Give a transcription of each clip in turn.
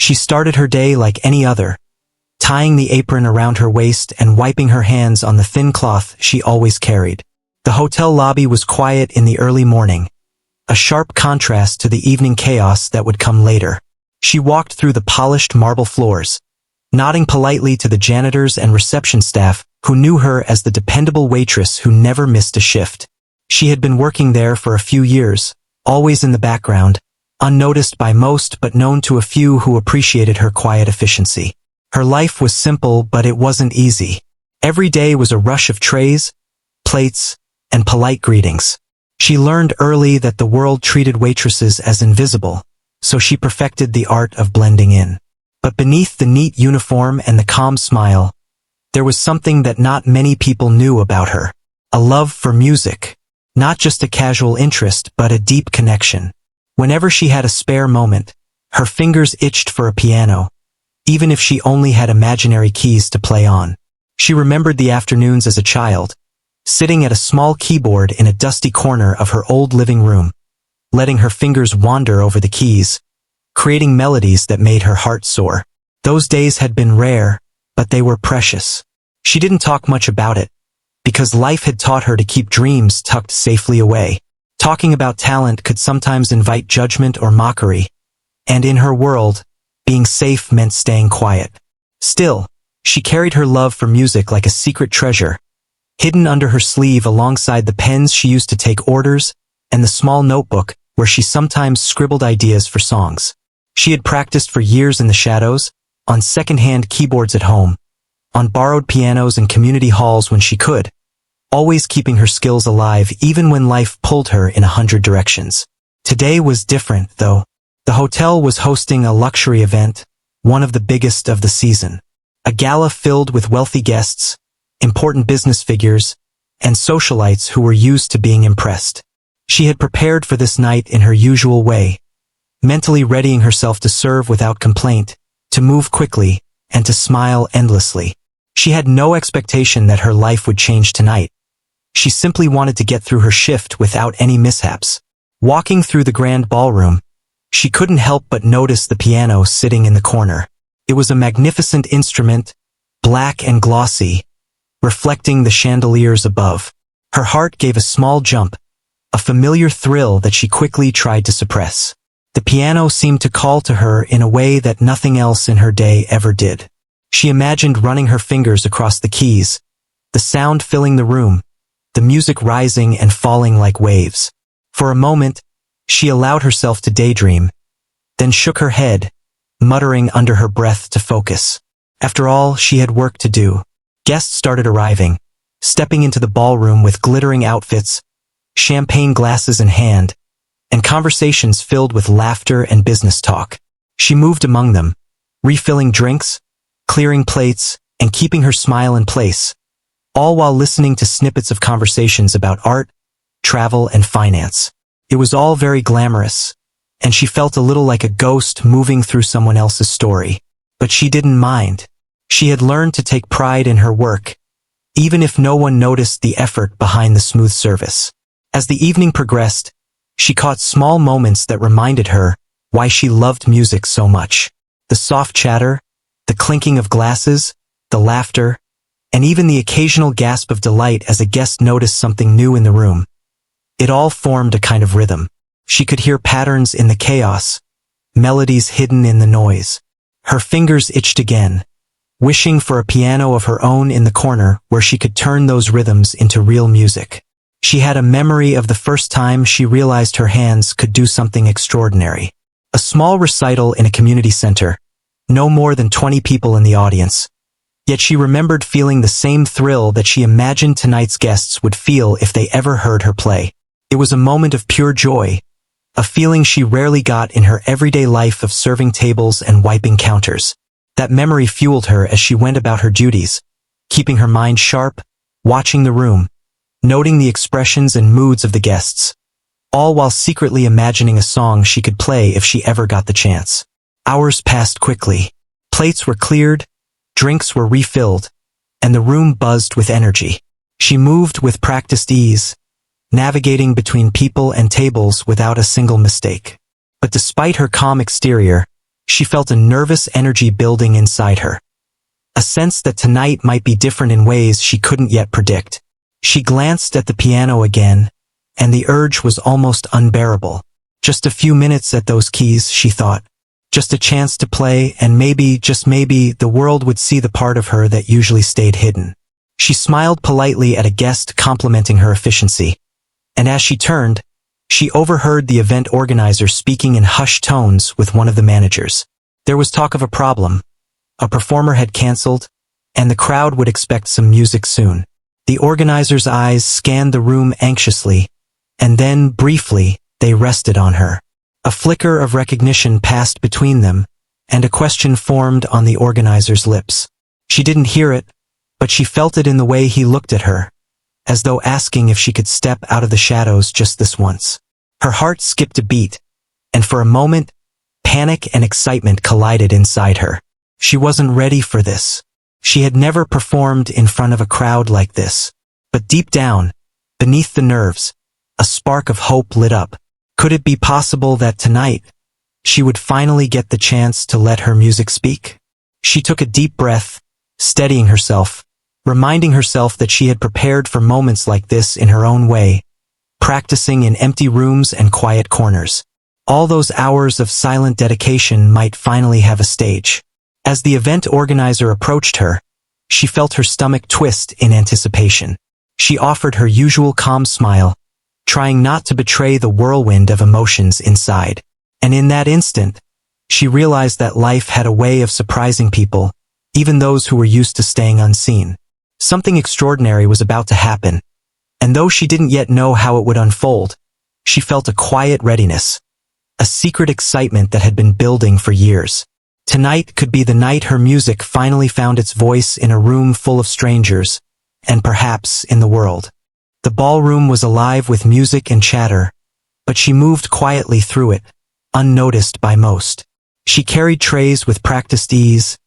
She started her day like any other, tying the apron around her waist and wiping her hands on the thin cloth she always carried. The hotel lobby was quiet in the early morning, a sharp contrast to the evening chaos that would come later. She walked through the polished marble floors, nodding politely to the janitors and reception staff who knew her as the dependable waitress who never missed a shift. She had been working there for a few years, always in the background, unnoticed by most but known to a few who appreciated her quiet efficiency. Her life was simple, but it wasn't easy. Every day was a rush of trays, plates, and polite greetings. She learned early that the world treated waitresses as invisible, so she perfected the art of blending in. But beneath the neat uniform and the calm smile, there was something that not many people knew about her. A love for music. Not just a casual interest, but a deep connection. Whenever she had a spare moment, her fingers itched for a piano, even if she only had imaginary keys to play on. She remembered the afternoons as a child, sitting at a small keyboard in a dusty corner of her old living room, letting her fingers wander over the keys, creating melodies that made her heart soar. Those days had been rare, but they were precious. She didn't talk much about it, because life had taught her to keep dreams tucked safely away. Talking about talent could sometimes invite judgment or mockery, and in her world, being safe meant staying quiet. Still, she carried her love for music like a secret treasure, hidden under her sleeve alongside the pens she used to take orders and the small notebook where she sometimes scribbled ideas for songs. She had practiced for years in the shadows, on second-hand keyboards at home, on borrowed pianos in community halls when she could, always keeping her skills alive even when life pulled her in 100 directions. Today was different, though. The hotel was hosting a luxury event, one of the biggest of the season. A gala filled with wealthy guests, important business figures, and socialites who were used to being impressed. She had prepared for this night in her usual way, mentally readying herself to serve without complaint, to move quickly, and to smile endlessly. She had no expectation that her life would change tonight. She simply wanted to get through her shift without any mishaps. Walking through the grand ballroom, she couldn't help but notice the piano sitting in the corner. It was a magnificent instrument, black and glossy, reflecting the chandeliers above. Her heart gave a small jump, a familiar thrill that she quickly tried to suppress. The piano seemed to call to her in a way that nothing else in her day ever did. She imagined running her fingers across the keys, the sound filling the room, the music rising and falling like waves. For a moment, she allowed herself to daydream, then shook her head, muttering under her breath to focus. After all, she had work to do. Guests started arriving, stepping into the ballroom with glittering outfits, champagne glasses in hand, and conversations filled with laughter and business talk. She moved among them, refilling drinks, clearing plates, and keeping her smile in place, all while listening to snippets of conversations about art, travel, and finance. It was all very glamorous, and she felt a little like a ghost moving through someone else's story. But she didn't mind. She had learned to take pride in her work, even if no one noticed the effort behind the smooth service. As the evening progressed, she caught small moments that reminded her why she loved music so much. The soft chatter, the clinking of glasses, the laughter, and even the occasional gasp of delight as a guest noticed something new in the room. It all formed a kind of rhythm. She could hear patterns in the chaos, melodies hidden in the noise. Her fingers itched again, wishing for a piano of her own in the corner where she could turn those rhythms into real music. She had a memory of the first time she realized her hands could do something extraordinary. A small recital in a community center, no more than 20 people in the audience. Yet she remembered feeling the same thrill that she imagined tonight's guests would feel if they ever heard her play. It was a moment of pure joy, a feeling she rarely got in her everyday life of serving tables and wiping counters. That memory fueled her as she went about her duties, keeping her mind sharp, watching the room, noting the expressions and moods of the guests, all while secretly imagining a song she could play if she ever got the chance. Hours passed quickly. Plates were cleared, drinks were refilled, and the room buzzed with energy. She moved with practiced ease, navigating between people and tables without a single mistake. But despite her calm exterior, She felt a nervous energy building inside her. A sense that tonight might be different in ways she couldn't yet predict. She glanced at the piano again, and the urge was almost unbearable. Just a few minutes at those keys, she thought. Just a chance to play, and maybe, just maybe, the world would see the part of her that usually stayed hidden. She smiled politely at a guest complimenting her efficiency. And as she turned, she overheard the event organizer speaking in hushed tones with one of the managers. There was talk of a problem. A performer had canceled, and the crowd would expect some music soon. The organizer's eyes scanned the room anxiously, and then, briefly, they rested on her. A flicker of recognition passed between them, and a question formed on the organizer's lips. She didn't hear it, but she felt it in the way he looked at her, as though asking if she could step out of the shadows just this once. Her heart skipped a beat, and for a moment, panic and excitement collided inside her. She wasn't ready for this. She had never performed in front of a crowd like this. But deep down, beneath the nerves, a spark of hope lit up. Could it be possible that tonight, she would finally get the chance to let her music speak? She took a deep breath, steadying herself, reminding herself that she had prepared for moments like this in her own way, practicing in empty rooms and quiet corners. All those hours of silent dedication might finally have a stage. As the event organizer approached her, she felt her stomach twist in anticipation. She offered her usual calm smile, trying not to betray the whirlwind of emotions inside. And in that instant, she realized that life had a way of surprising people, even those who were used to staying unseen. Something extraordinary was about to happen, and though she didn't yet know how it would unfold, she felt a quiet readiness, a secret excitement that had been building for years. Tonight could be the night her music finally found its voice in a room full of strangers, and perhaps in the world. The ballroom was alive with music and chatter, but she moved quietly through it, unnoticed by most. She carried trays with practiced ease,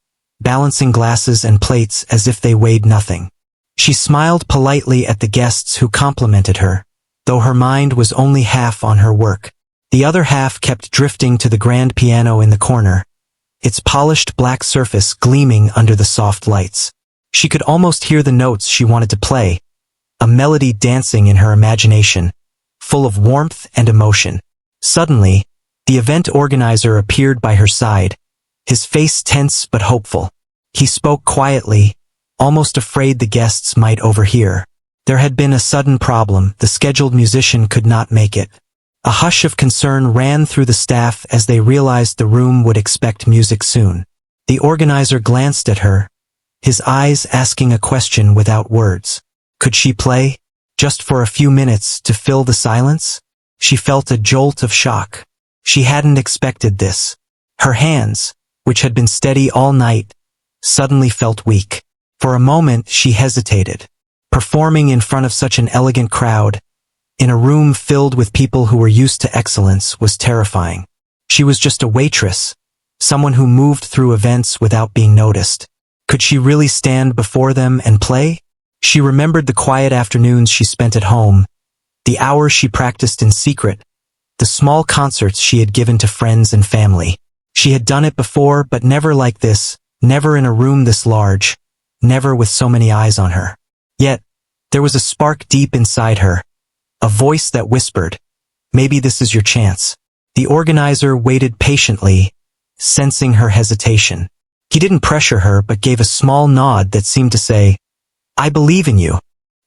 balancing glasses and plates as if they weighed nothing. She smiled politely at the guests who complimented her, though her mind was only half on her work. The other half kept drifting to the grand piano in the corner, its polished black surface gleaming under the soft lights. She could almost hear the notes she wanted to play, a melody dancing in her imagination, full of warmth and emotion. Suddenly, the event organizer appeared by her side, his face tense but hopeful. He spoke quietly, almost afraid the guests might overhear. There had been a sudden problem. The scheduled musician could not make it. A hush of concern ran through the staff as they realized the room would expect music soon. The organizer glanced at her, his eyes asking a question without words. Could she play? Just for a few minutes to fill the silence? She felt a jolt of shock. She hadn't expected this. Her hands, which had been steady all night, suddenly felt weak. For a moment she hesitated. Performing in front of such an elegant crowd, in a room filled with people who were used to excellence, was terrifying. She was just a waitress, someone who moved through events without being noticed. Could she really stand before them and play? She remembered the quiet afternoons she spent at home, the hours she practiced in secret, the small concerts she had given to friends and family. She had done it before, but never like this, never in a room this large, never with so many eyes on her. Yet, there was a spark deep inside her, a voice that whispered, "Maybe this is your chance." The organizer waited patiently, sensing her hesitation. He didn't pressure her but gave a small nod that seemed to say, "I believe in you."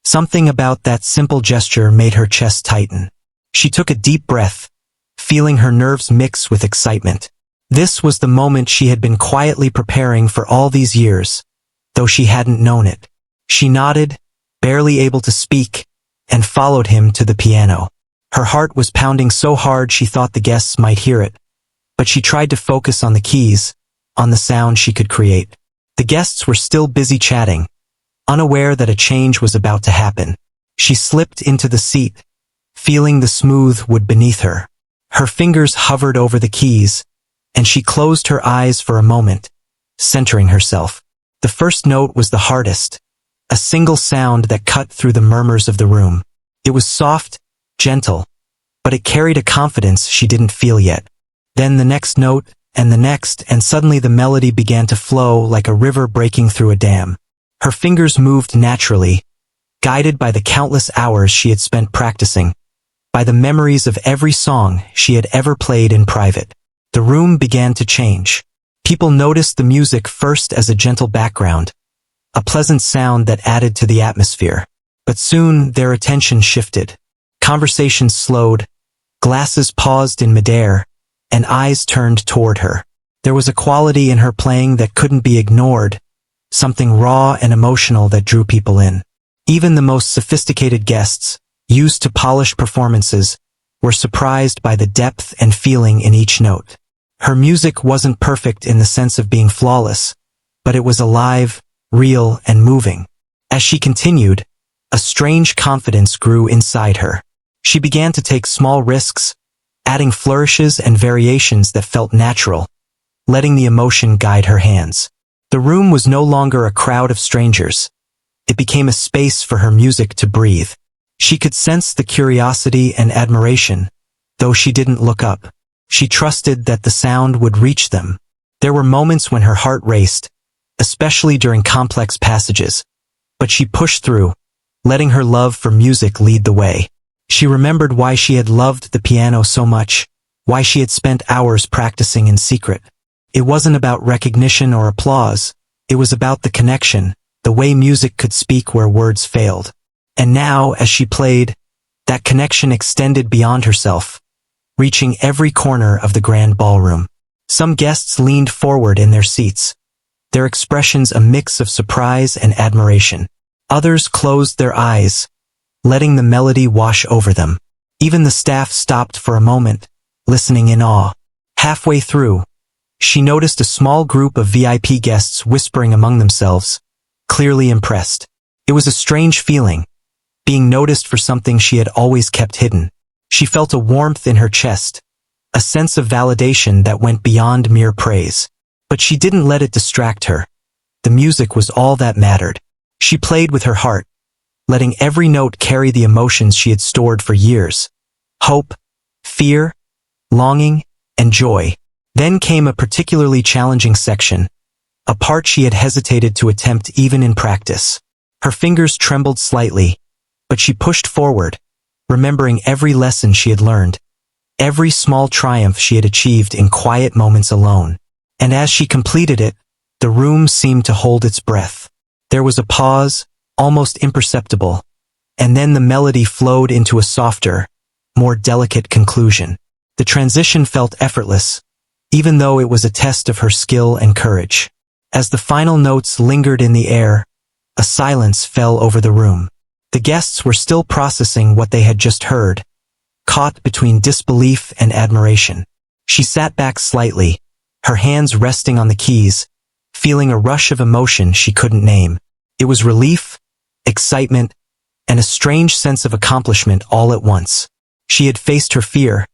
Something about that simple gesture made her chest tighten. She took a deep breath, feeling her nerves mix with excitement. This was the moment she had been quietly preparing for all these years, though she hadn't known it. She nodded, barely able to speak, and followed him to the piano. Her heart was pounding so hard she thought the guests might hear it, but she tried to focus on the keys, on the sound she could create. The guests were still busy chatting, unaware that a change was about to happen. She slipped into the seat, feeling the smooth wood beneath her. Her fingers hovered over the keys, and she closed her eyes for a moment, centering herself. The first note was the hardest, a single sound that cut through the murmurs of the room. It was soft, gentle, but it carried a confidence she didn't feel yet. Then the next note, and the next, and suddenly the melody began to flow like a river breaking through a dam. Her fingers moved naturally, guided by the countless hours she had spent practicing, by the memories of every song she had ever played in private. The room began to change. People noticed the music first as a gentle background, a pleasant sound that added to the atmosphere. But soon their attention shifted. Conversations slowed, glasses paused in midair, and eyes turned toward her. There was a quality in her playing that couldn't be ignored, something raw and emotional that drew people in. Even the most sophisticated guests, used to polished performances, were surprised by the depth and feeling in each note. Her music wasn't perfect in the sense of being flawless, but it was alive, real, and moving. As she continued, a strange confidence grew inside her. She began to take small risks, adding flourishes and variations that felt natural, letting the emotion guide her hands. The room was no longer a crowd of strangers. It became a space for her music to breathe. She could sense the curiosity and admiration, though she didn't look up. She trusted that the sound would reach them. There were moments when her heart raced, especially during complex passages, but she pushed through, letting her love for music lead the way. She remembered why she had loved the piano so much, why she had spent hours practicing in secret. It wasn't about recognition or applause. It was about the connection, the way music could speak where words failed. And now, as she played, that connection extended beyond herself, reaching every corner of the grand ballroom. Some guests leaned forward in their seats, their expressions a mix of surprise and admiration. Others closed their eyes, letting the melody wash over them. Even the staff stopped for a moment, listening in awe. Halfway through, she noticed a small group of VIP guests whispering among themselves, clearly impressed. It was a strange feeling, being noticed for something she had always kept hidden. She felt a warmth in her chest, a sense of validation that went beyond mere praise. But she didn't let it distract her. The music was all that mattered. She played with her heart, letting every note carry the emotions she had stored for years. Hope, fear, longing, and joy. Then came a particularly challenging section, a part she had hesitated to attempt even in practice. Her fingers trembled slightly, but she pushed forward, remembering every lesson she had learned, every small triumph she had achieved in quiet moments alone. And as she completed it, the room seemed to hold its breath. There was a pause, almost imperceptible, and then the melody flowed into a softer, more delicate conclusion. The transition felt effortless, even though it was a test of her skill and courage. As the final notes lingered in the air, a silence fell over the room. The guests were still processing what they had just heard, caught between disbelief and admiration. She sat back slightly, her hands resting on the keys, feeling a rush of emotion she couldn't name. It was relief, excitement, and a strange sense of accomplishment all at once. She had faced her fear,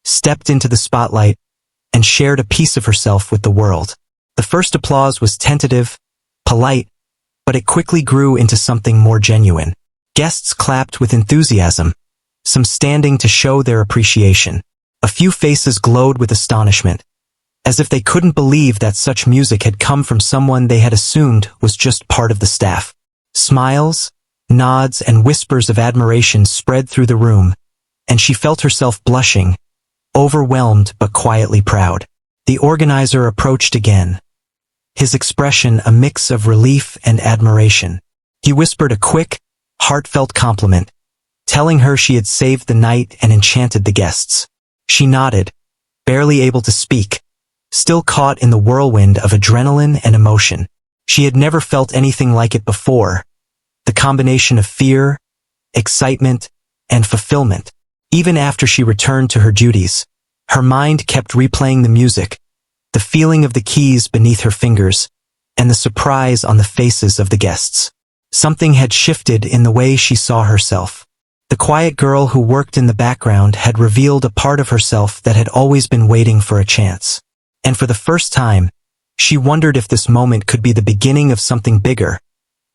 stepped into the spotlight, and shared a piece of herself with the world. The first applause was tentative, polite, but it quickly grew into something more genuine. Guests clapped with enthusiasm, some standing to show their appreciation. A few faces glowed with astonishment, as if they couldn't believe that such music had come from someone they had assumed was just part of the staff. Smiles, nods, and whispers of admiration spread through the room, and she felt herself blushing, overwhelmed but quietly proud. The organizer approached again, his expression a mix of relief and admiration. He whispered a quick, heartfelt compliment, telling her she had saved the night and enchanted the guests. She nodded, barely able to speak, still caught in the whirlwind of adrenaline and emotion. She had never felt anything like it before, the combination of fear, excitement, and fulfillment. Even after she returned to her duties, her mind kept replaying the music, the feeling of the keys beneath her fingers, and the surprise on the faces of the guests. Something had shifted in the way she saw herself. The quiet girl who worked in the background had revealed a part of herself that had always been waiting for a chance. And for the first time, she wondered if this moment could be the beginning of something bigger,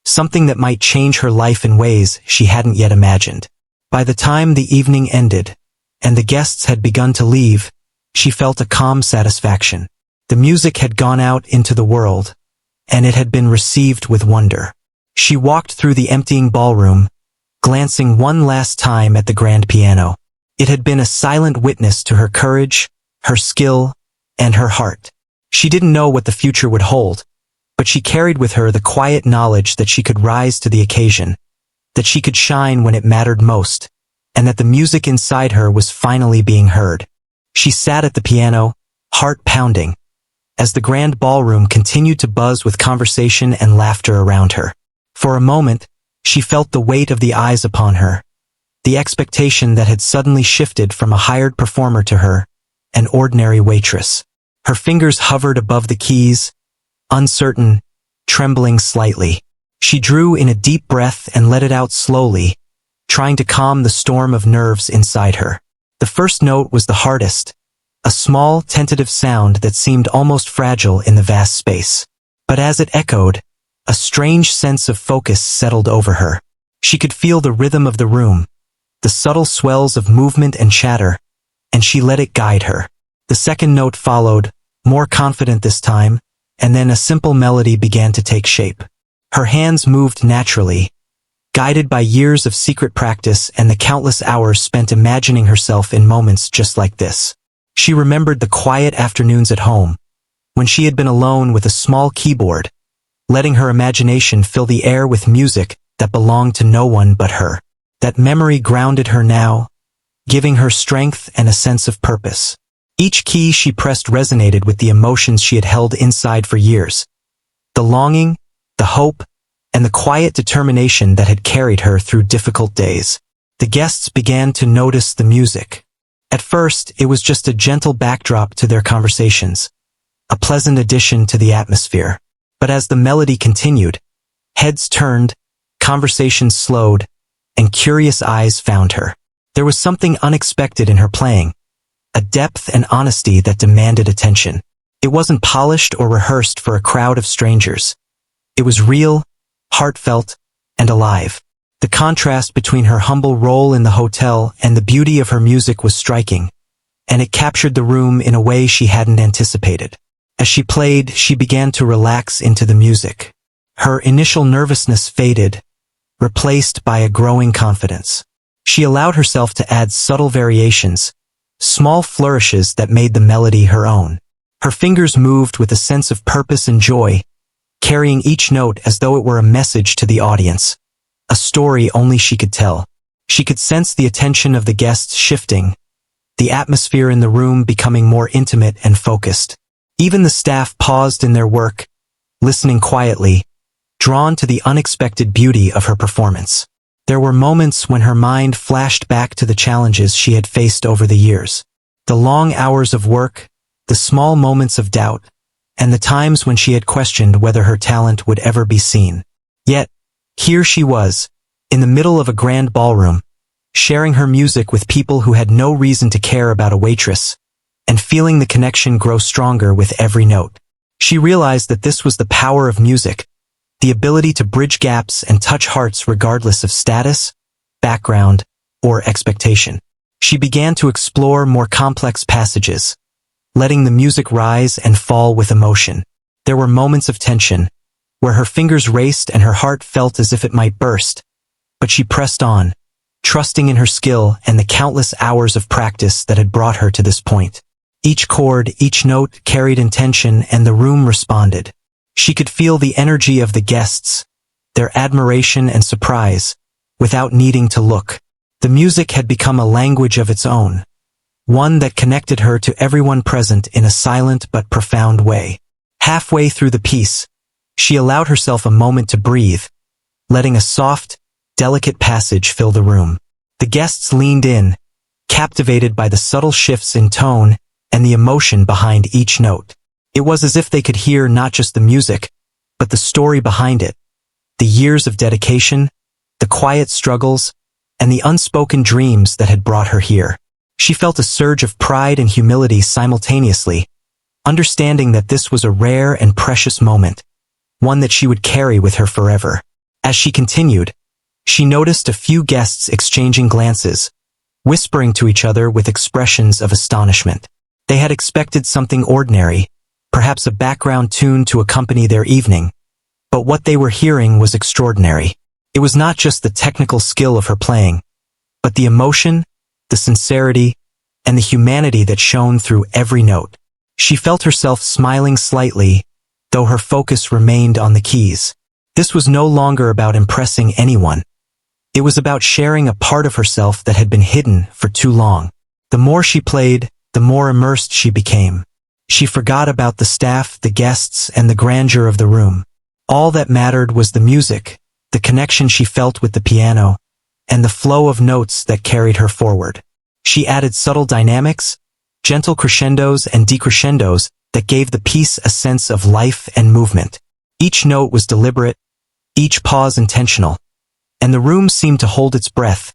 something that might change her life in ways she hadn't yet imagined. By the time the evening ended, and the guests had begun to leave, she felt a calm satisfaction. The music had gone out into the world, and it had been received with wonder. She walked through the emptying ballroom, glancing one last time at the grand piano. It had been a silent witness to her courage, her skill, and her heart. She didn't know what the future would hold, but she carried with her the quiet knowledge that she could rise to the occasion, that she could shine when it mattered most, and that the music inside her was finally being heard. She sat at the piano, heart pounding, as the grand ballroom continued to buzz with conversation and laughter around her. For a moment, she felt the weight of the eyes upon her, the expectation that had suddenly shifted from a hired performer to her, an ordinary waitress. Her fingers hovered above the keys, uncertain, trembling slightly. She drew in a deep breath and let it out slowly, trying to calm the storm of nerves inside her. The first note was the hardest, a small, tentative sound that seemed almost fragile in the vast space. But as it echoed, a strange sense of focus settled over her. She could feel the rhythm of the room, the subtle swells of movement and chatter, and she let it guide her. The second note followed, more confident this time, and then a simple melody began to take shape. Her hands moved naturally, guided by years of secret practice and the countless hours spent imagining herself in moments just like this. She remembered the quiet afternoons at home, when she had been alone with a small keyboard, letting her imagination fill the air with music that belonged to no one but her. That memory grounded her now, giving her strength and a sense of purpose. Each key she pressed resonated with the emotions she had held inside for years. The longing, the hope, and the quiet determination that had carried her through difficult days. The guests began to notice the music. At first, it was just a gentle backdrop to their conversations, a pleasant addition to the atmosphere. But as the melody continued, heads turned, conversations slowed, and curious eyes found her. There was something unexpected in her playing, a depth and honesty that demanded attention. It wasn't polished or rehearsed for a crowd of strangers. It was real, heartfelt, and alive. The contrast between her humble role in the hotel and the beauty of her music was striking, and it captured the room in a way she hadn't anticipated. As she played, she began to relax into the music. Her initial nervousness faded, replaced by a growing confidence. She allowed herself to add subtle variations, small flourishes that made the melody her own. Her fingers moved with a sense of purpose and joy, carrying each note as though it were a message to the audience, a story only she could tell. She could sense the attention of the guests shifting, the atmosphere in the room becoming more intimate and focused. Even the staff paused in their work, listening quietly, drawn to the unexpected beauty of her performance. There were moments when her mind flashed back to the challenges she had faced over the years. The long hours of work, the small moments of doubt, and the times when she had questioned whether her talent would ever be seen. Yet, here she was, in the middle of a grand ballroom, sharing her music with people who had no reason to care about a waitress, and feeling the connection grow stronger with every note. She realized that this was the power of music, the ability to bridge gaps and touch hearts regardless of status, background, or expectation. She began to explore more complex passages, letting the music rise and fall with emotion. There were moments of tension, where her fingers raced and her heart felt as if it might burst, but she pressed on, trusting in her skill and the countless hours of practice that had brought her to this point. Each chord, each note carried intention, and the room responded. She could feel the energy of the guests, their admiration and surprise, without needing to look. The music had become a language of its own, one that connected her to everyone present in a silent but profound way. Halfway through the piece, she allowed herself a moment to breathe, letting a soft, delicate passage fill the room. The guests leaned in, captivated by the subtle shifts in tone and the emotion behind each note. It was as if they could hear not just the music, but the story behind it, the years of dedication, the quiet struggles, and the unspoken dreams that had brought her here. She felt a surge of pride and humility simultaneously, understanding that this was a rare and precious moment, one that she would carry with her forever. As she continued, she noticed a few guests exchanging glances, whispering to each other with expressions of astonishment. They had expected something ordinary, perhaps a background tune to accompany their evening, but what they were hearing was extraordinary. It was not just the technical skill of her playing, but the emotion, the sincerity, and the humanity that shone through every note. She felt herself smiling slightly, though her focus remained on the keys. This was no longer about impressing anyone. It was about sharing a part of herself that had been hidden for too long. The more she played, the more immersed she became. She forgot about the staff, the guests, and the grandeur of the room. All that mattered was the music, the connection she felt with the piano, and the flow of notes that carried her forward. She added subtle dynamics, gentle crescendos and decrescendos that gave the piece a sense of life and movement. Each note was deliberate, each pause intentional, and the room seemed to hold its breath,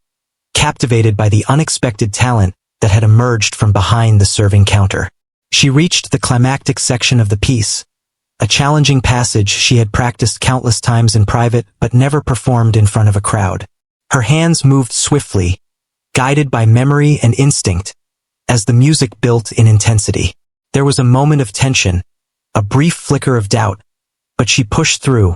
captivated by the unexpected talent that had emerged from behind the serving counter. She reached the climactic section of the piece, a challenging passage she had practiced countless times in private but never performed in front of a crowd. Her hands moved swiftly, guided by memory and instinct, as the music built in intensity. There was a moment of tension, a brief flicker of doubt, but she pushed through,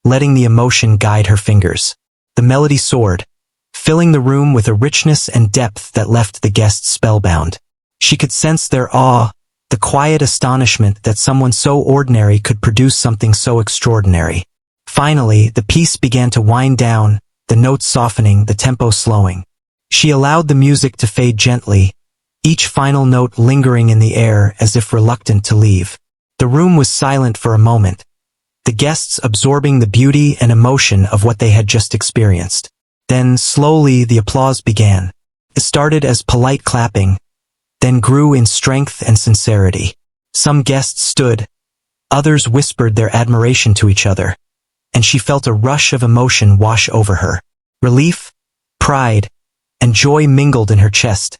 letting the emotion guide her fingers. The melody soared, filling the room with a richness and depth that left the guests spellbound. She could sense their awe, the quiet astonishment that someone so ordinary could produce something so extraordinary. Finally, the piece began to wind down, the notes softening, the tempo slowing. She allowed the music to fade gently, each final note lingering in the air as if reluctant to leave. The room was silent for a moment, the guests absorbing the beauty and emotion of what they had just experienced. Then, slowly, the applause began. It started as polite clapping, then grew in strength and sincerity. Some guests stood, others whispered their admiration to each other, and she felt a rush of emotion wash over her. Relief, pride, and joy mingled in her chest,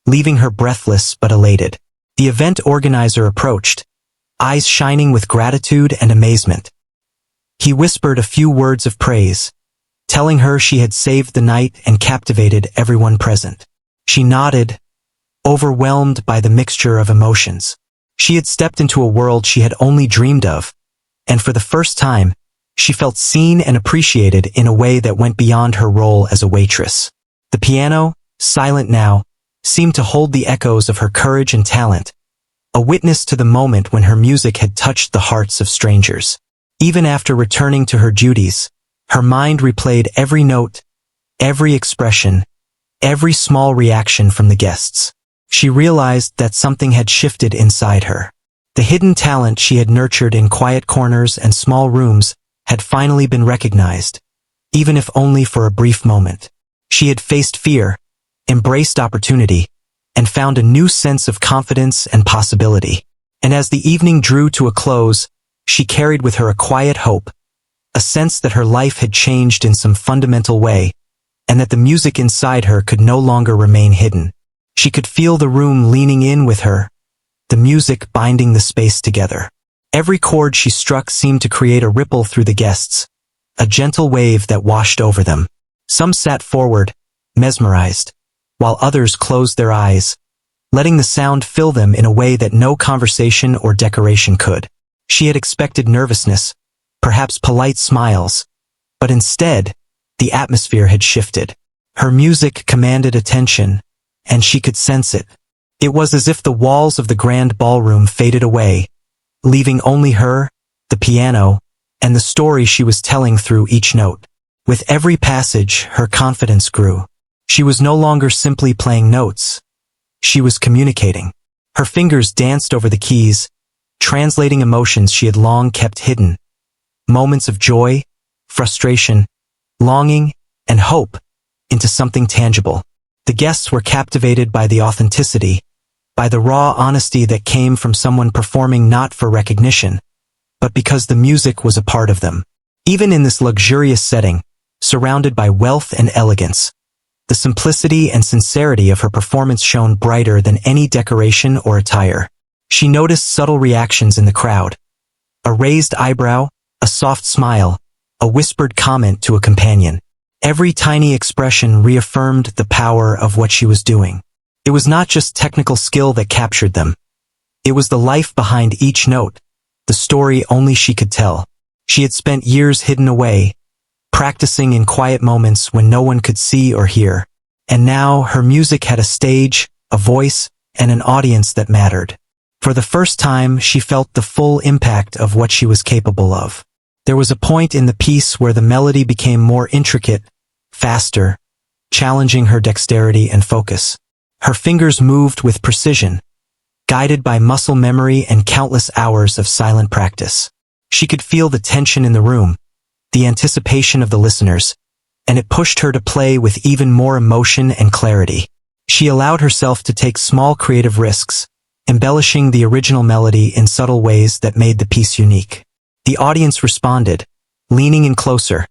leaving her breathless but elated. The event organizer approached, eyes shining with gratitude and amazement. He whispered a few words of praise, telling her she had saved the night and captivated everyone present. She nodded, overwhelmed by the mixture of emotions. She had stepped into a world she had only dreamed of, and for the first time, she felt seen and appreciated in a way that went beyond her role as a waitress. The piano, silent now, seemed to hold the echoes of her courage and talent, a witness to the moment when her music had touched the hearts of strangers. Even after returning to her duties, her mind replayed every note, every expression, every small reaction from the guests. She realized that something had shifted inside her. The hidden talent she had nurtured in quiet corners and small rooms had finally been recognized, even if only for a brief moment. She had faced fear, embraced opportunity, and found a new sense of confidence and possibility. And as the evening drew to a close, she carried with her a quiet hope, a sense that her life had changed in some fundamental way, and that the music inside her could no longer remain hidden. She could feel the room leaning in with her, the music binding the space together. Every chord she struck seemed to create a ripple through the guests, a gentle wave that washed over them. Some sat forward, mesmerized, while others closed their eyes, letting the sound fill them in a way that no conversation or decoration could. She had expected nervousness, perhaps polite smiles, but instead, the atmosphere had shifted. Her music commanded attention, and she could sense it. It was as if the walls of the grand ballroom faded away, leaving only her, the piano, and the story she was telling through each note. With every passage, her confidence grew. She was no longer simply playing notes. She was communicating. Her fingers danced over the keys, translating emotions she had long kept hidden. Moments of joy, frustration, longing, and hope into something tangible. The guests were captivated by the authenticity, by the raw honesty that came from someone performing not for recognition, but because the music was a part of them. Even in this luxurious setting, surrounded by wealth and elegance, the simplicity and sincerity of her performance shone brighter than any decoration or attire. She noticed subtle reactions in the crowd. A raised eyebrow, a soft smile, a whispered comment to a companion. Every tiny expression reaffirmed the power of what she was doing. It was not just technical skill that captured them. It was the life behind each note, the story only she could tell. She had spent years hidden away, practicing in quiet moments when no one could see or hear. And now her music had a stage, a voice, and an audience that mattered. For the first time, she felt the full impact of what she was capable of. There was a point in the piece where the melody became more intricate, faster, challenging her dexterity and focus. Her fingers moved with precision, guided by muscle memory and countless hours of silent practice. She could feel the tension in the room, the anticipation of the listeners, and it pushed her to play with even more emotion and clarity. She allowed herself to take small creative risks, embellishing the original melody in subtle ways that made the piece unique. The audience responded, leaning in closer,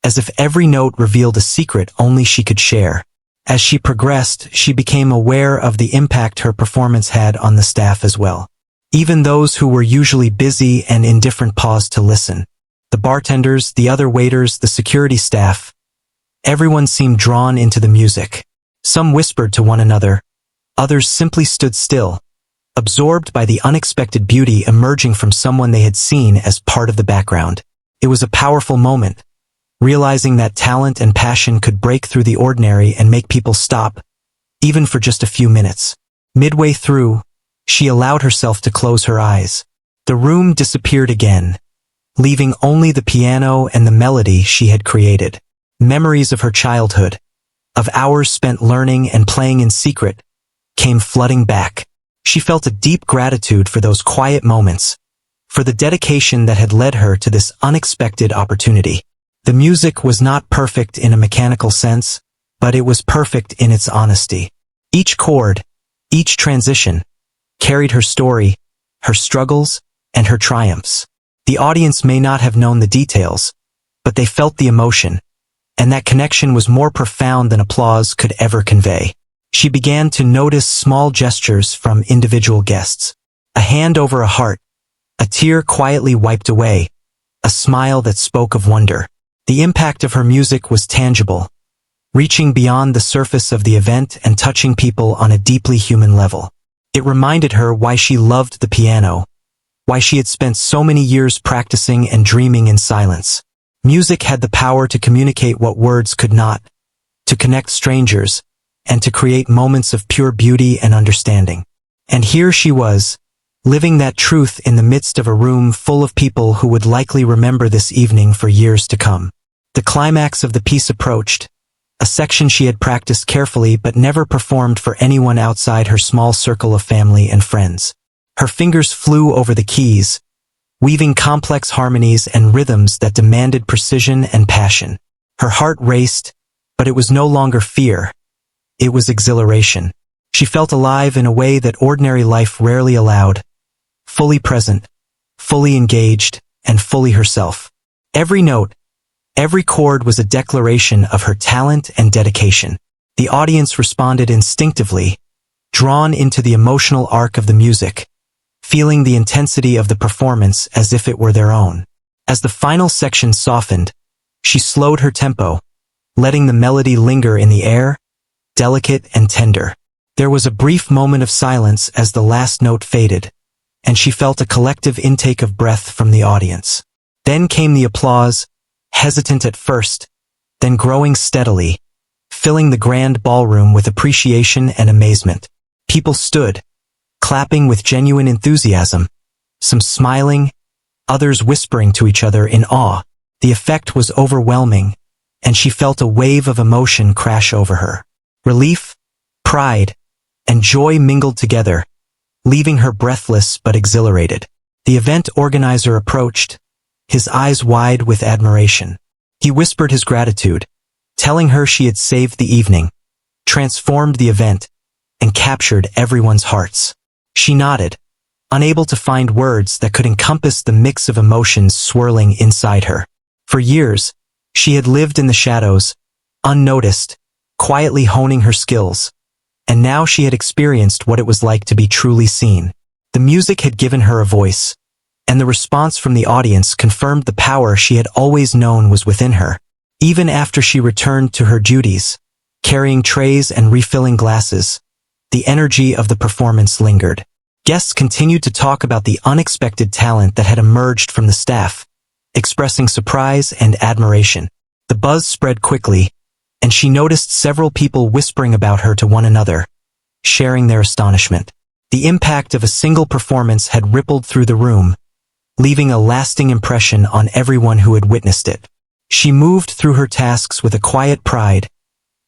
as if every note revealed a secret only she could share. As she progressed, she became aware of the impact her performance had on the staff as well. Even those who were usually busy and indifferent paused to listen. The bartenders, the other waiters, the security staff. Everyone seemed drawn into the music. Some whispered to one another. Others simply stood still, absorbed by the unexpected beauty emerging from someone they had seen as part of the background. It was a powerful moment, realizing that talent and passion could break through the ordinary and make people stop, even for just a few minutes. Midway through, she allowed herself to close her eyes. The room disappeared again, leaving only the piano and the melody she had created. Memories of her childhood, of hours spent learning and playing in secret, came flooding back. She felt a deep gratitude for those quiet moments, for the dedication that had led her to this unexpected opportunity. The music was not perfect in a mechanical sense, but it was perfect in its honesty. Each chord, each transition, carried her story, her struggles, and her triumphs. The audience may not have known the details, but they felt the emotion, and that connection was more profound than applause could ever convey. She began to notice small gestures from individual guests. A hand over a heart, a tear quietly wiped away, a smile that spoke of wonder. The impact of her music was tangible, reaching beyond the surface of the event and touching people on a deeply human level. It reminded her why she loved the piano, why she had spent so many years practicing and dreaming in silence. Music had the power to communicate what words could not, to connect strangers, and to create moments of pure beauty and understanding. And here she was, living that truth in the midst of a room full of people who would likely remember this evening for years to come. The climax of the piece approached, a section she had practiced carefully but never performed for anyone outside her small circle of family and friends. Her fingers flew over the keys, weaving complex harmonies and rhythms that demanded precision and passion. Her heart raced, but it was no longer fear. It was exhilaration. She felt alive in a way that ordinary life rarely allowed, fully present, fully engaged, and fully herself. Every note, every chord was a declaration of her talent and dedication. The audience responded instinctively, drawn into the emotional arc of the music, feeling the intensity of the performance as if it were their own. As the final section softened, she slowed her tempo, letting the melody linger in the air, delicate and tender. There was a brief moment of silence as the last note faded, and she felt a collective intake of breath from the audience. Then came the applause, hesitant at first, then growing steadily, filling the grand ballroom with appreciation and amazement. People stood, clapping with genuine enthusiasm, some smiling, others whispering to each other in awe. The effect was overwhelming, and she felt a wave of emotion crash over her. Relief, pride, and joy mingled together, leaving her breathless but exhilarated. The event organizer approached, his eyes wide with admiration. He whispered his gratitude, telling her she had saved the evening, transformed the event, and captured everyone's hearts. She nodded, unable to find words that could encompass the mix of emotions swirling inside her. For years, she had lived in the shadows, unnoticed, quietly honing her skills, and now she had experienced what it was like to be truly seen. The music had given her a voice, and the response from the audience confirmed the power she had always known was within her. Even after she returned to her duties, carrying trays and refilling glasses, the energy of the performance lingered. Guests continued to talk about the unexpected talent that had emerged from the staff, expressing surprise and admiration. The buzz spread quickly, and she noticed several people whispering about her to one another, sharing their astonishment. The impact of a single performance had rippled through the room, leaving a lasting impression on everyone who had witnessed it. She moved through her tasks with a quiet pride,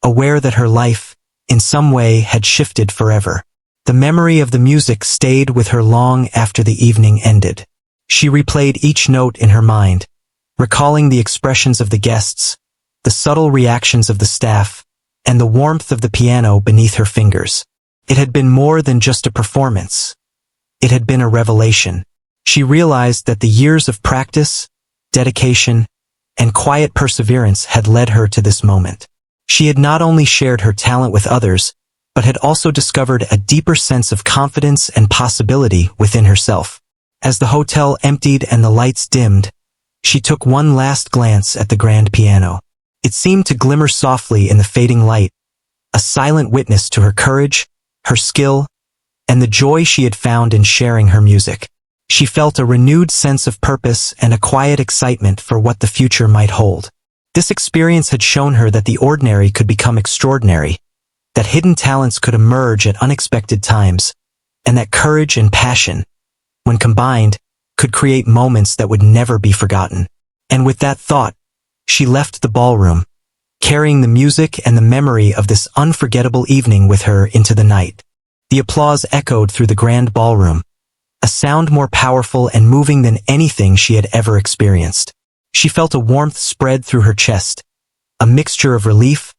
aware that her life, in some way, had shifted forever. The memory of the music stayed with her long after the evening ended. She replayed each note in her mind, recalling the expressions of the guests, the subtle reactions of the staff, and the warmth of the piano beneath her fingers. It had been more than just a performance. It had been a revelation. She realized that the years of practice, dedication, and quiet perseverance had led her to this moment. She had not only shared her talent with others, but had also discovered a deeper sense of confidence and possibility within herself. As the hotel emptied and the lights dimmed, she took one last glance at the grand piano. It seemed to glimmer softly in the fading light, a silent witness to her courage, her skill, and the joy she had found in sharing her music. She felt a renewed sense of purpose and a quiet excitement for what the future might hold. This experience had shown her that the ordinary could become extraordinary, that hidden talents could emerge at unexpected times, and that courage and passion, when combined, could create moments that would never be forgotten. And with that thought, she left the ballroom, carrying the music and the memory of this unforgettable evening with her into the night. The applause echoed through the grand ballroom, a sound more powerful and moving than anything she had ever experienced. She felt a warmth spread through her chest, a mixture of relief,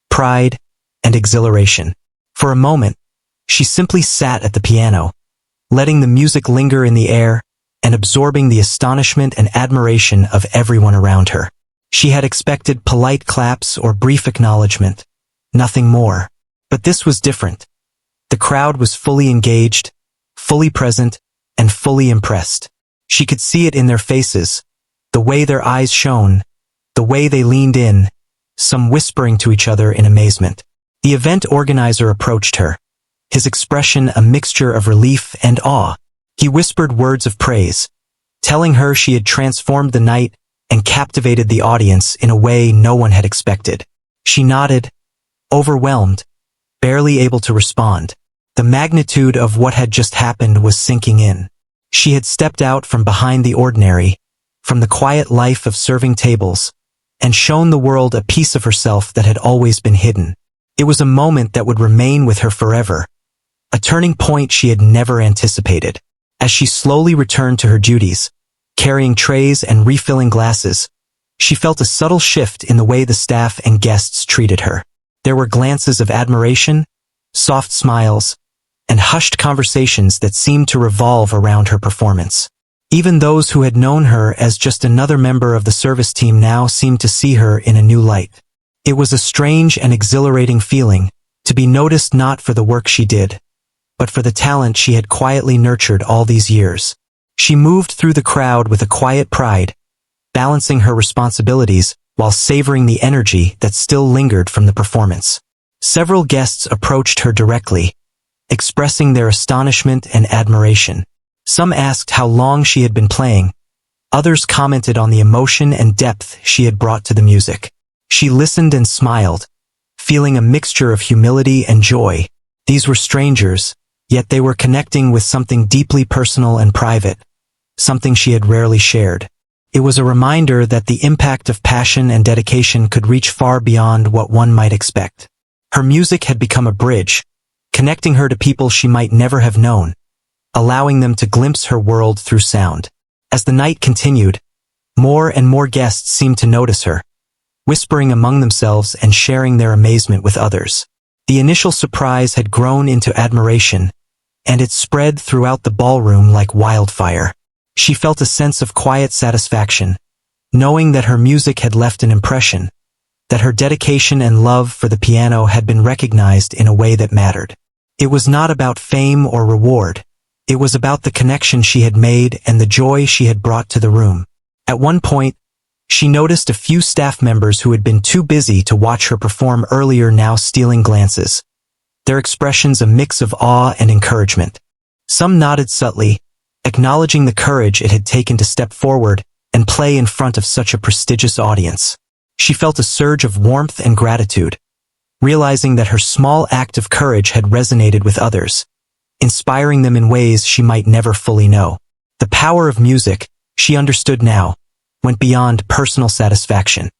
pride, and exhilaration. For a moment, she simply sat at the piano, letting the music linger in the air and absorbing the astonishment and admiration of everyone around her. She had expected polite claps or brief acknowledgement, nothing more. But this was different. The crowd was fully engaged, fully present, and fully impressed. She could see it in their faces, the way their eyes shone, the way they leaned in, some whispering to each other in amazement. The event organizer approached her, his expression a mixture of relief and awe. He whispered words of praise, telling her she had transformed the night and captivated the audience in a way no one had expected. She nodded, overwhelmed, barely able to respond. The magnitude of what had just happened was sinking in. She had stepped out from behind the ordinary, from the quiet life of serving tables, and shown the world a piece of herself that had always been hidden. It was a moment that would remain with her forever, a turning point she had never anticipated. As she slowly returned to her duties, carrying trays and refilling glasses, she felt a subtle shift in the way the staff and guests treated her. There were glances of admiration, soft smiles, and hushed conversations that seemed to revolve around her performance. Even those who had known her as just another member of the service team now seemed to see her in a new light. It was a strange and exhilarating feeling, to be noticed not for the work she did, but for the talent she had quietly nurtured all these years. She moved through the crowd with a quiet pride, balancing her responsibilities while savoring the energy that still lingered from the performance. Several guests approached her directly, expressing their astonishment and admiration. Some asked how long she had been playing. Others commented on the emotion and depth she had brought to the music. She listened and smiled, feeling a mixture of humility and joy. These were strangers, yet they were connecting with something deeply personal and private, something she had rarely shared. It was a reminder that the impact of passion and dedication could reach far beyond what one might expect. Her music had become a bridge, connecting her to people she might never have known, allowing them to glimpse her world through sound. As the night continued, more and more guests seemed to notice her, whispering among themselves and sharing their amazement with others. The initial surprise had grown into admiration, and it spread throughout the ballroom like wildfire. She felt a sense of quiet satisfaction, knowing that her music had left an impression, that her dedication and love for the piano had been recognized in a way that mattered. It was not about fame or reward. It was about the connection she had made and the joy she had brought to the room. At one point, she noticed a few staff members who had been too busy to watch her perform earlier now stealing glances, their expressions a mix of awe and encouragement. Some nodded subtly, acknowledging the courage it had taken to step forward and play in front of such a prestigious audience. She felt a surge of warmth and gratitude, realizing that her small act of courage had resonated with others, inspiring them in ways she might never fully know. The power of music, she understood now, went beyond personal satisfaction.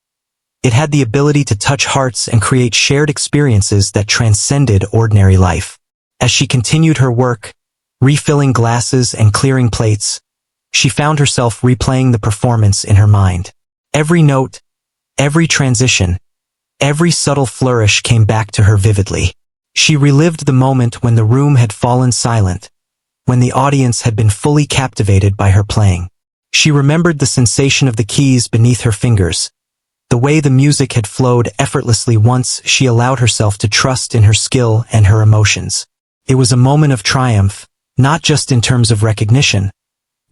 It had the ability to touch hearts and create shared experiences that transcended ordinary life. As she continued her work, refilling glasses and clearing plates, she found herself replaying the performance in her mind. Every note, every transition, every subtle flourish came back to her vividly. She relived the moment when the room had fallen silent, when the audience had been fully captivated by her playing. She remembered the sensation of the keys beneath her fingers, the way the music had flowed effortlessly once she allowed herself to trust in her skill and her emotions. It was a moment of triumph, not just in terms of recognition,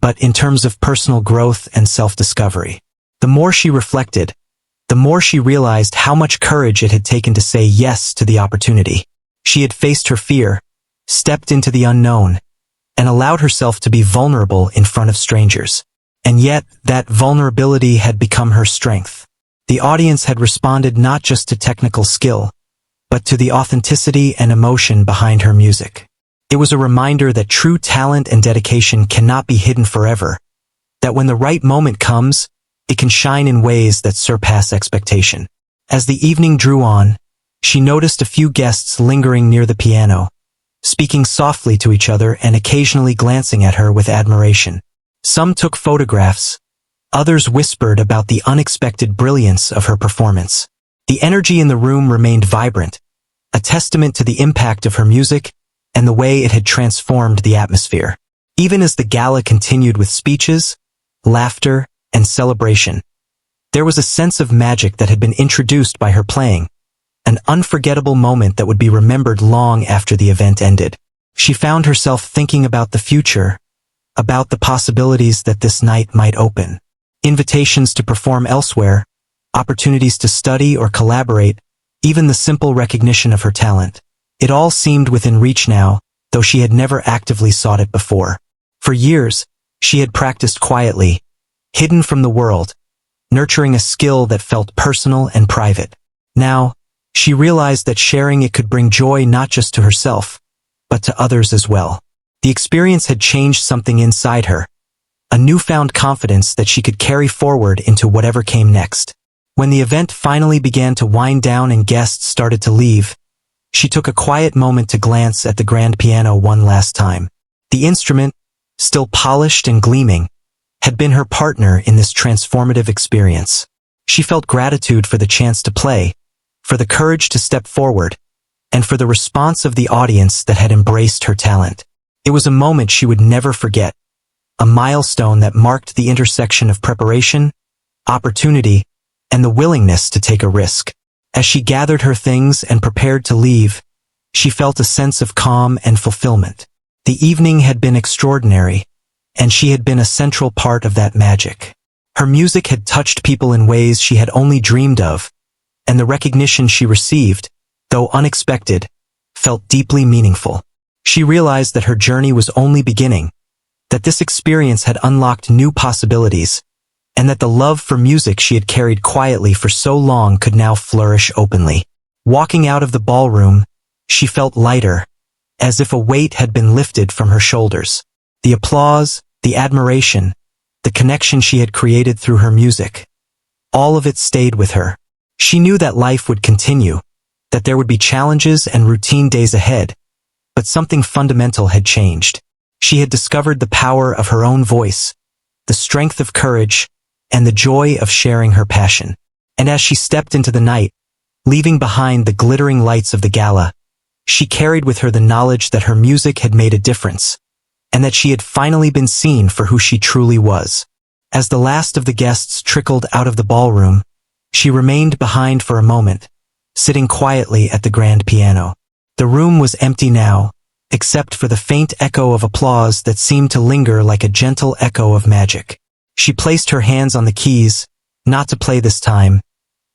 but in terms of personal growth and self-discovery. The more she reflected, the more she realized how much courage it had taken to say yes to the opportunity. She had faced her fear, stepped into the unknown, and allowed herself to be vulnerable in front of strangers. And yet, that vulnerability had become her strength. The audience had responded not just to technical skill, but to the authenticity and emotion behind her music. It was a reminder that true talent and dedication cannot be hidden forever, that when the right moment comes, it can shine in ways that surpass expectation. As the evening drew on, she noticed a few guests lingering near the piano, speaking softly to each other and occasionally glancing at her with admiration. Some took photographs, others whispered about the unexpected brilliance of her performance. The energy in the room remained vibrant, a testament to the impact of her music and the way it had transformed the atmosphere. Even as the gala continued with speeches, laughter, and celebration, there was a sense of magic that had been introduced by her playing, an unforgettable moment that would be remembered long after the event ended. She found herself thinking about the future, about the possibilities that this night might open. Invitations to perform elsewhere, opportunities to study or collaborate, even the simple recognition of her talent. It all seemed within reach now, though she had never actively sought it before. For years, she had practiced quietly, hidden from the world, nurturing a skill that felt personal and private. Now, she realized that sharing it could bring joy not just to herself, but to others as well. The experience had changed something inside her, a newfound confidence that she could carry forward into whatever came next. When the event finally began to wind down and guests started to leave, she took a quiet moment to glance at the grand piano one last time. The instrument, still polished and gleaming, had been her partner in this transformative experience. She felt gratitude for the chance to play, for the courage to step forward, and for the response of the audience that had embraced her talent. It was a moment she would never forget, a milestone that marked the intersection of preparation, opportunity, and the willingness to take a risk. As she gathered her things and prepared to leave, she felt a sense of calm and fulfillment. The evening had been extraordinary, and she had been a central part of that magic. Her music had touched people in ways she had only dreamed of, and the recognition she received, though unexpected, felt deeply meaningful. She realized that her journey was only beginning, that this experience had unlocked new possibilities, and that the love for music she had carried quietly for so long could now flourish openly. Walking out of the ballroom, she felt lighter, as if a weight had been lifted from her shoulders. The applause, the admiration, the connection she had created through her music, all of it stayed with her. She knew that life would continue, that there would be challenges and routine days ahead, but something fundamental had changed. She had discovered the power of her own voice, the strength of courage, and the joy of sharing her passion. And as she stepped into the night, leaving behind the glittering lights of the gala, she carried with her the knowledge that her music had made a difference, and that she had finally been seen for who she truly was. As the last of the guests trickled out of the ballroom, she remained behind for a moment, sitting quietly at the grand piano. The room was empty now, except for the faint echo of applause that seemed to linger like a gentle echo of magic. She placed her hands on the keys, not to play this time,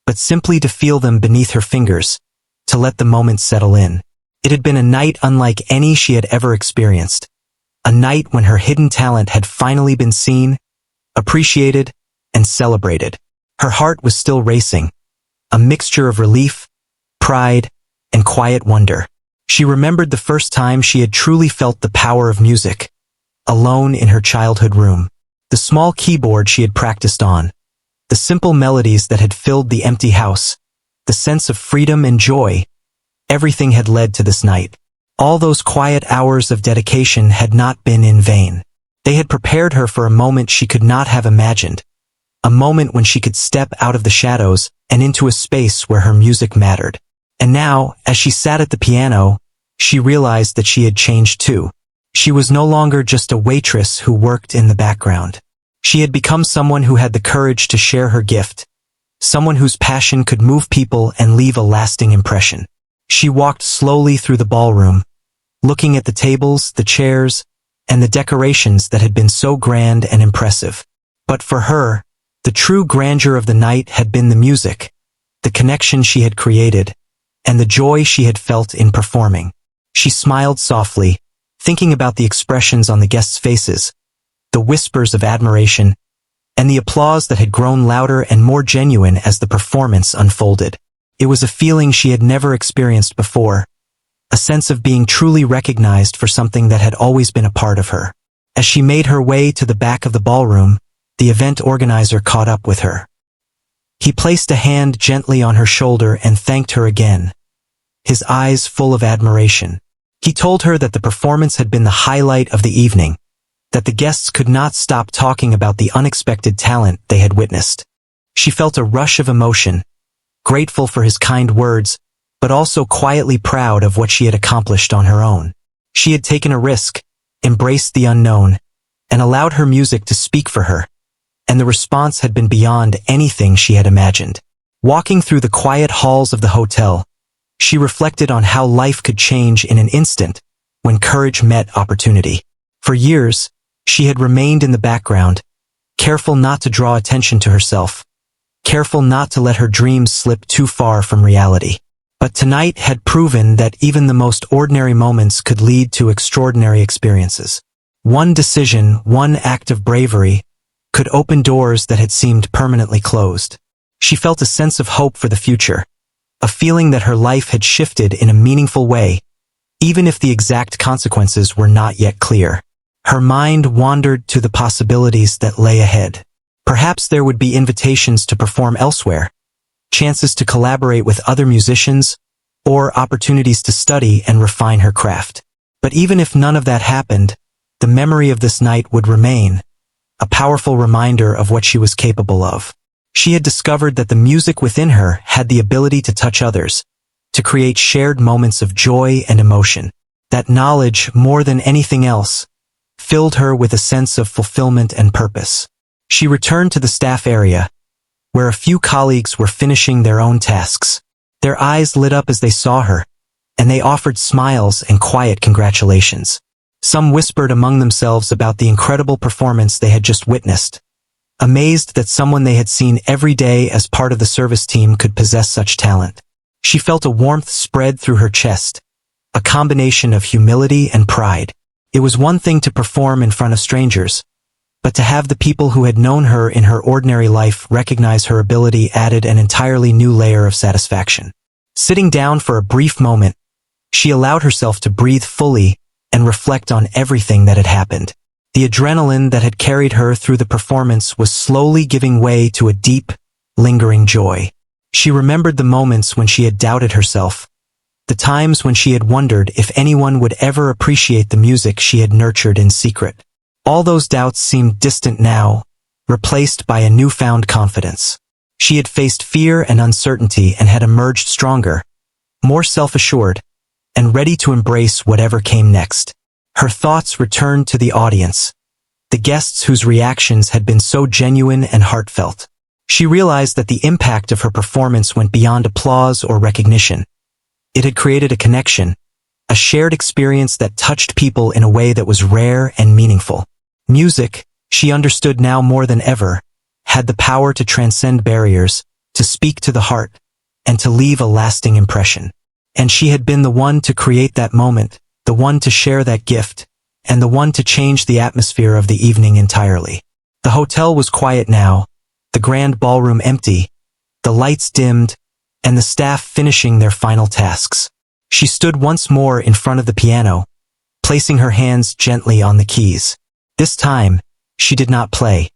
but simply to feel them beneath her fingers, to let the moment settle in. It had been a night unlike any she had ever experienced, a night when her hidden talent had finally been seen, appreciated, and celebrated. Her heart was still racing, a mixture of relief, pride, and quiet wonder. She remembered the first time she had truly felt the power of music, alone in her childhood room. The small keyboard she had practiced on, the simple melodies that had filled the empty house, the sense of freedom and joy, everything had led to this night. All those quiet hours of dedication had not been in vain. They had prepared her for a moment she could not have imagined, a moment when she could step out of the shadows and into a space where her music mattered. And now, as she sat at the piano, she realized that she had changed too. She was no longer just a waitress who worked in the background. She had become someone who had the courage to share her gift, someone whose passion could move people and leave a lasting impression. She walked slowly through the ballroom, looking at the tables, the chairs, and the decorations that had been so grand and impressive. But for her, the true grandeur of the night had been the music, the connection she had created, and the joy she had felt in performing. She smiled softly, thinking about the expressions on the guests' faces, the whispers of admiration, and the applause that had grown louder and more genuine as the performance unfolded. It was a feeling she had never experienced before, a sense of being truly recognized for something that had always been a part of her. As she made her way to the back of the ballroom, the event organizer caught up with her. He placed a hand gently on her shoulder and thanked her again, his eyes full of admiration. He told her that the performance had been the highlight of the evening, that the guests could not stop talking about the unexpected talent they had witnessed. She felt a rush of emotion, grateful for his kind words, but also quietly proud of what she had accomplished on her own. She had taken a risk, embraced the unknown, and allowed her music to speak for her, and the response had been beyond anything she had imagined. Walking through the quiet halls of the hotel, she reflected on how life could change in an instant when courage met opportunity. For years, she had remained in the background, careful not to draw attention to herself, careful not to let her dreams slip too far from reality. But tonight had proven that even the most ordinary moments could lead to extraordinary experiences. One decision, one act of bravery, could open doors that had seemed permanently closed. She felt a sense of hope for the future, a feeling that her life had shifted in a meaningful way, even if the exact consequences were not yet clear. Her mind wandered to the possibilities that lay ahead. Perhaps there would be invitations to perform elsewhere, chances to collaborate with other musicians, or opportunities to study and refine her craft. But even if none of that happened, the memory of this night would remain, a powerful reminder of what she was capable of. She had discovered that the music within her had the ability to touch others, to create shared moments of joy and emotion. That knowledge, more than anything else, filled her with a sense of fulfillment and purpose. She returned to the staff area, where a few colleagues were finishing their own tasks. Their eyes lit up as they saw her, and they offered smiles and quiet congratulations. Some whispered among themselves about the incredible performance they had just witnessed, amazed that someone they had seen every day as part of the service team could possess such talent. She felt a warmth spread through her chest, a combination of humility and pride. It was one thing to perform in front of strangers, but to have the people who had known her in her ordinary life recognize her ability added an entirely new layer of satisfaction. Sitting down for a brief moment, she allowed herself to breathe fully and reflect on everything that had happened. The adrenaline that had carried her through the performance was slowly giving way to a deep, lingering joy. She remembered the moments when she had doubted herself, the times when she had wondered if anyone would ever appreciate the music she had nurtured in secret. All those doubts seemed distant now, replaced by a newfound confidence. She had faced fear and uncertainty and had emerged stronger, more self-assured, and ready to embrace whatever came next. Her thoughts returned to the audience, the guests whose reactions had been so genuine and heartfelt. She realized that the impact of her performance went beyond applause or recognition. It had created a connection, a shared experience that touched people in a way that was rare and meaningful. Music, she understood now more than ever, had the power to transcend barriers, to speak to the heart, and to leave a lasting impression. And she had been the one to create that moment, the one to share that gift, and the one to change the atmosphere of the evening entirely. The hotel was quiet now, the grand ballroom empty, the lights dimmed, and the staff finishing their final tasks. She stood once more in front of the piano, placing her hands gently on the keys. This time, she did not play.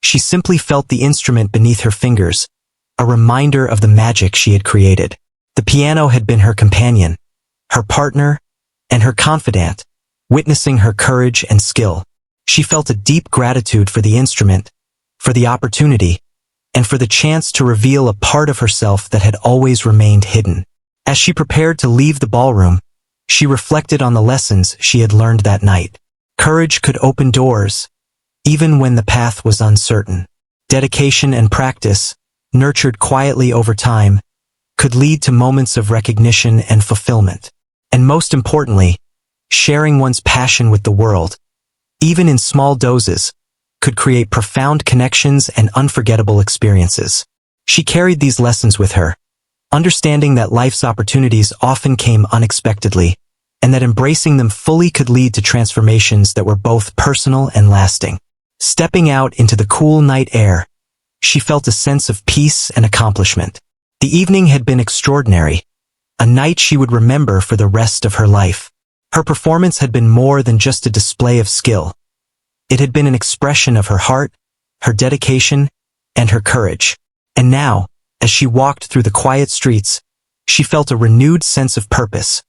She simply felt the instrument beneath her fingers, a reminder of the magic she had created. The piano had been her companion, her partner, and her confidant, witnessing her courage and skill. She felt a deep gratitude for the instrument, for the opportunity, and for the chance to reveal a part of herself that had always remained hidden. As she prepared to leave the ballroom, she reflected on the lessons she had learned that night. Courage could open doors, even when the path was uncertain. Dedication and practice, nurtured quietly over time, could lead to moments of recognition and fulfillment. And most importantly, sharing one's passion with the world, even in small doses, could create profound connections and unforgettable experiences. She carried these lessons with her, understanding that life's opportunities often came unexpectedly, and that embracing them fully could lead to transformations that were both personal and lasting. Stepping out into the cool night air, she felt a sense of peace and accomplishment. The evening had been extraordinary, a night she would remember for the rest of her life. Her performance had been more than just a display of skill. It had been an expression of her heart, her dedication, and her courage. And now, as she walked through the quiet streets, she felt a renewed sense of purpose,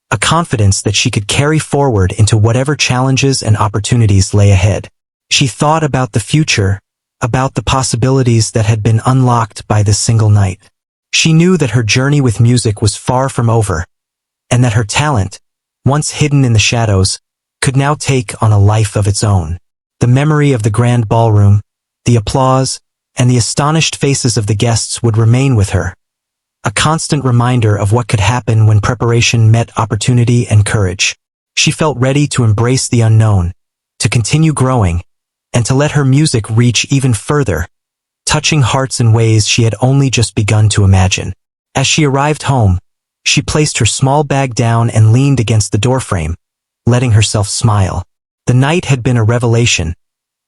a confidence that she could carry forward into whatever challenges and opportunities lay ahead. She thought about the future, about the possibilities that had been unlocked by this single night. She knew that her journey with music was far from over, and that her talent, once hidden in the shadows, could now take on a life of its own. The memory of the grand ballroom, the applause, and the astonished faces of the guests would remain with her, a constant reminder of what could happen when preparation met opportunity and courage. She felt ready to embrace the unknown, to continue growing, and to let her music reach even further, touching hearts in ways she had only just begun to imagine. As she arrived home, she placed her small bag down and leaned against the doorframe, letting herself smile. The night had been a revelation,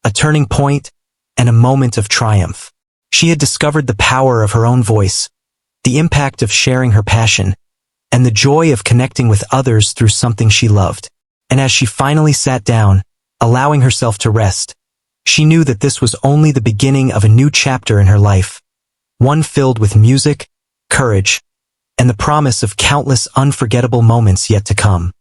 a turning point, and a moment of triumph. She had discovered the power of her own voice, the impact of sharing her passion, and the joy of connecting with others through something she loved. And as she finally sat down, allowing herself to rest, she knew that this was only the beginning of a new chapter in her life, one filled with music, courage, and the promise of countless unforgettable moments yet to come.